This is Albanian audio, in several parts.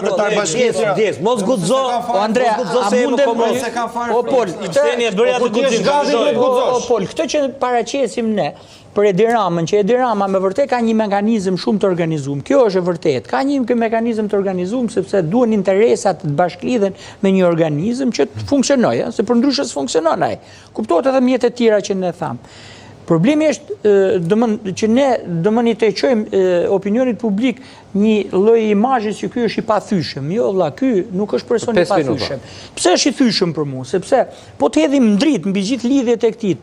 kryetar bashkisë. Mos guxo, Andrea, a mundem o Pol, këtë që paraqesim ne për Edi Ramën, që Edi Rama me vërtet ka një mekanizëm shumë të organizuar. Kjo është e vërtet. Ka një mekanizëm të organizuar sepse duhen interesat të bashklidhen me një organizëm që të funksionojë, se përndryshe s'funksionon ai. Kuptohet edhe mjetet tjera që ne tham. Problemi është që ne i tejqojmë opinionit publik një lloj imazhi që ky është i pathyeshëm. Jo vëlla, ky nuk është person i pathyeshëm. Pse është i thyeshëm për mua? Sepse po të hedhim ndrit mbi gjithë lidhjet e këtij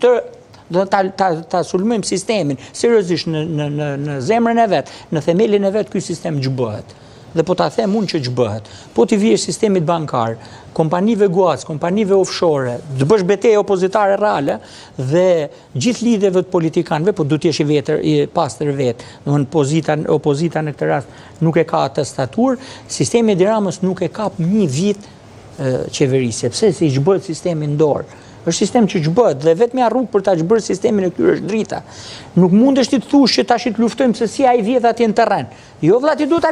do ta sulmojmë sistemin seriozisht në zemrën e vet, në themelin e vet ky sistem ç'bëhet. Dhe po ta them unë që ç'bëhet. Po ti vjesh sistemit bankar, kompanive guac, kompanive offshore, të bësh betejë opozitare reale dhe gjithë lidhjeve të politikanëve, po duhet të jesh i vetër, i pastër vetë. Domthonë opozita në këtë rast nuk e ka atë staturë, sistemi i Edi Ramës nuk e ka një vit qeverisje. Pse si ç'bëhet sistemi në dorë? Është sistem që ç'bëhet dhe vetmja rrugë për ta çbërë sistemin e këtyre është drita. Nuk mundesh ti të thuash që tash të luftojmë se si ai vjedh atje në terren. Jo vëlla, ti duhet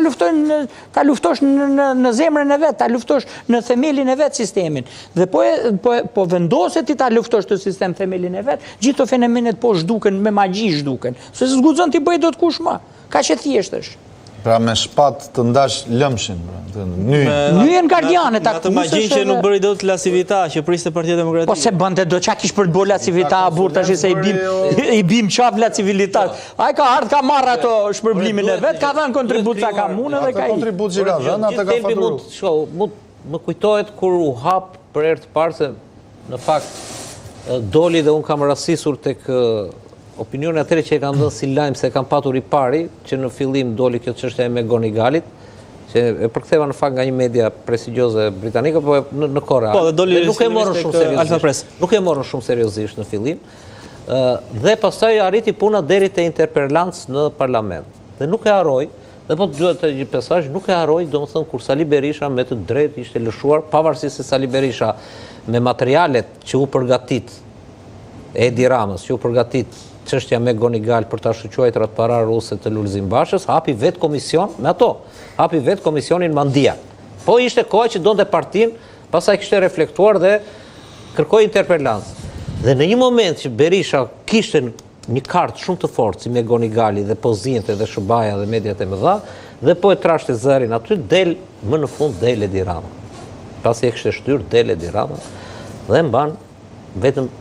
ta luftosh në zemrën e vet, ta luftosh në themelin e vet sistemin. Dhe po vendoset ti ta luftosh të sistem themelin e vet, gjithë ato fenomenet po zhduken me magji zhduken. Se s'guxon ti bëj dot kush më. Kaq e thjesht është. Pra me shpat të ndash lëmshin. Nyjen gardiane ta atë magjin që nuk bëri dot Lasivita, që priste Partia Demokratike. Po se bënte do çka kish për të bërë Lasivita burr tash se i bim çaf la civilitat. Ai ka ardh ka marr ato shpërblimin e vet, ka dhënë kontribut sa ka mundë dhe ka. Kontribut që ka dhënë, atë ka faturuar. Më kujtohet kur u hap për herë të parë se në fakt doli dhe un kam rastisur tek opinioni atëre që e kanë dhënë si lajm se kanë patur i pari, që në fillim doli kjo çështja me Gonigalit, që e përktheva në fakt nga një media prestigjioze britanike, po në Korë. Po, dhe nuk e morën shumë seriozisht. Nuk e morën shumë seriozisht në fillim. Dhe pastaj arriti puna deri te interpelancë në parlament. Dhe nuk e harroj, dhe po dëgjohet një mesazh, nuk e harroj, domethënë kur Sali Berisha me të drejtë ishte lëshuar, pavarësisht se Sali Berisha me materialet që u përgatit Edi Ramës, që u përgatit çështja me Gonigal për ta shqyrtuar atë para ruse të Lulzim Bashës, hapi vet komision me ato. Hapi vet komisionin Mandia. Po ishte koha që donte partinë, pastaj kishte reflektuar dhe kërkoi interpelancë. Dhe në një moment që Berisha kishte një kartë shumë të fortë si me Gonigali dhe Pozinte dhe Shëbaja dhe mediat e mëdha, dhe po e trashte zërin aty, më në fund del Edi Rama. Pasi e kishte shtyr del Edi Rama dhe mban vetëm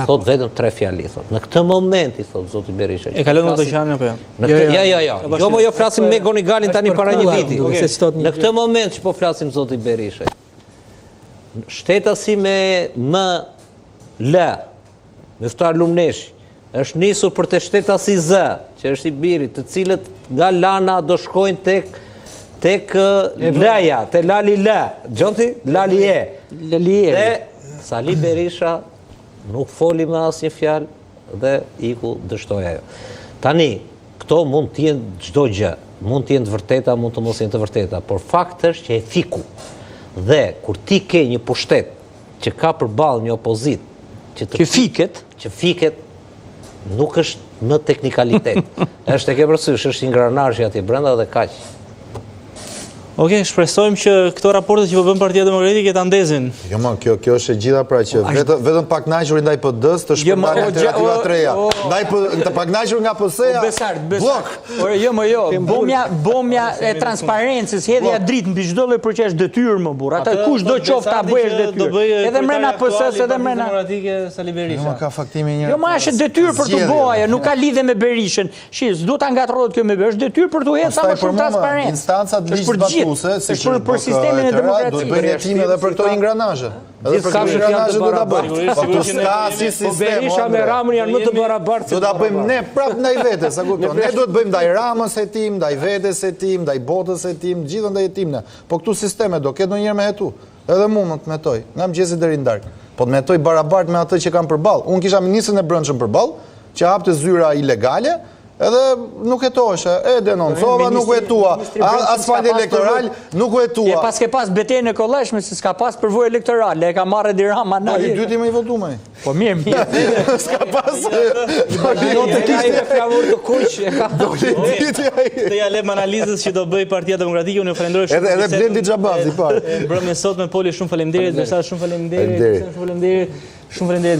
thot vetëm 3 fjali, thot. Në këtë moment i thot zoti Berisha. E ka lënë Dogjanin apo jo? Jo, mo jo flasim me Gonigalin tani para një viti. Në këtë moment që po flasim zoti Berisha. Shtetasi me Meftar Lumneshi, është nisur për të shtetasi Z, që është i birit, të cilët nga Lana do shkojnë tek Laja, te Lali L. Gjonti? Lali E. Dhe Sali Berisha nuk foli me asnjë fjalë dhe iku dështoi ajo. Tani, këto mund të jenë çdo gjë, mund të jenë të vërteta, mund të mos jenë të vërteta, por fakti është që e fiku. Dhe kur ti ke një pushtet që ka përballë një opozit që fiket, nuk është në teknikalitet. Është e ke përsysh, është ingranazhi atje brenda dhe kaq. Okej, shpresojmë që këto raporte që po bën Partia Demokratike ta ndezin. Jo, kjo është e gjitha pra që vetëm pak kënaqur ndaj PD-s të shpërndajë alternativa të reja. Ndaj të pak kënaqur nga PS-ja. Blok. Jo. Bomja e transparencës, hedhja dritë mbi çdo lloj proces detyrë më burr. Ata kush do qoftë ta bësh detyrë. Edhe mrena PS-s, edhe mrena Demokratike Sali Berisha. Jo, ka faktimin një. Jo, ma është detyrë për të bëja, nuk ka lidhje me Berishën. Shis, do ta ngatrohet kjo me Berishën, është detyrë për të hedhur sa më shumë transparencë. Instancat ligjbatuese, siç është për sistemin e demokracisë. Do të bëjnë hetime edhe për këto ingranazhe. Edhe për këto ingranazhe do ta bëjmë. Po ska si sistem. Berisha me Ramën janë më të barabartë. Do ta bëjmë ne prapë ndaj vetes, sa kupton. Ne duhet bëjmë ndaj Ramës hetim, ndaj vetes hetim, ndaj botës hetim, gjithë ndaj hetimne. Po këtu sisteme do ketë ndonjëherë me hetu. Edhe mua më të metoj, nga mëngjesi deri në darkë. Po të metoj barabart me atë që kanë përballë. Unë kisha ministrin e brendshëm përballë, që hapte zyra ilegale, Edhe nuk hetoshe, denoncova, nuk hetua, asfalt elektoral, nuk hetua. E pas ke pas betejën e kolleshme, se s'ka pas përvojë elektorale, e ka marrë Edi Rama na. I dyti me i votu me. Po mirë. S'ka pas. Do të kishte flavor të kuq. Të ja lem analizës që do bëj Partia Demokratike, unë ju falenderoj shumë. Edhe Blendi Xhabazi, parë. Mbrëmjen sot me Poli, shumë faleminderit, Versat, shumë faleminderit. Shumë faleminderit.